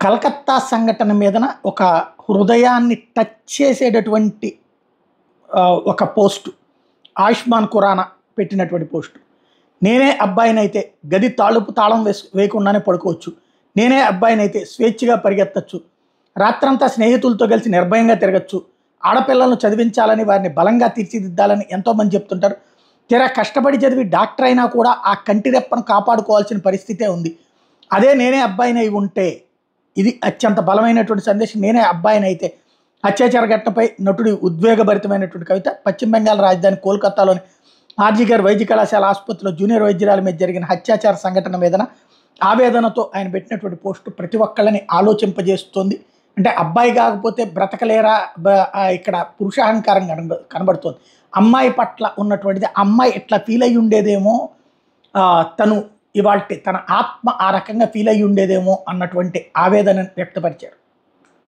కలకత్తా సంఘటన మీదన ఒక హృదయాన్ని టచ్ చేసేటటువంటి ఒక పోస్టు ఆయుష్మాన్ ఖురానా పెట్టినటువంటి పోస్టు. నేనే అబ్బాయినైతే గది తాళం వేయకుండానే పడుకోవచ్చు, నేనే అబ్బాయినైతే స్వేచ్ఛగా పరిగెత్తచ్చు, రాత్రంతా స్నేహితులతో కలిసి నిర్భయంగా తిరగచ్చు, ఆడపిల్లలను చదివించాలని వారిని బలంగా తీర్చిదిద్దాలని ఎంతోమంది చెప్తుంటారు. తీరా కష్టపడి చదివి డాక్టర్ అయినా కూడా ఆ కంటి రెప్పను కాపాడుకోవాల్సిన పరిస్థితే ఉంది. అదే నేనే అబ్బాయినై ఉంటే, ఇది అత్యంత బలమైనటువంటి సందేశం. నేనే అబ్బాయినైతే అత్యాచార ఘటనపై నటుడి ఉద్వేగభరితమైనటువంటి కవిత. పశ్చిమ బెంగాల్ రాజధాని కోల్కతాలోని ఆర్జీకర్ వైద్య కళాశాల ఆసుపత్రిలో జూనియర్ వైద్యురాల మీద జరిగిన అత్యాచార సంఘటన మీదన ఆవేదనతో ఆయన పెట్టినటువంటి పోస్టు ప్రతి ఒక్కళ్ళని ఆలోచింపజేస్తుంది. అంటే అబ్బాయి కాకపోతే బ్రతకలేరా, ఇక్కడ పురుషాహంకారం కనబడుతుంది. అమ్మాయి పట్ల ఉన్నటువంటిది, అమ్మాయి ఇట్లా ఫీల్ అయ్యి ఉండేదేమో, తను ఇవాళ తన ఆత్మ ఆ రకంగా ఫీల్ అయ్యి ఉండేదేమో అన్నటువంటి ఆవేదన వ్యక్తపరిచారు.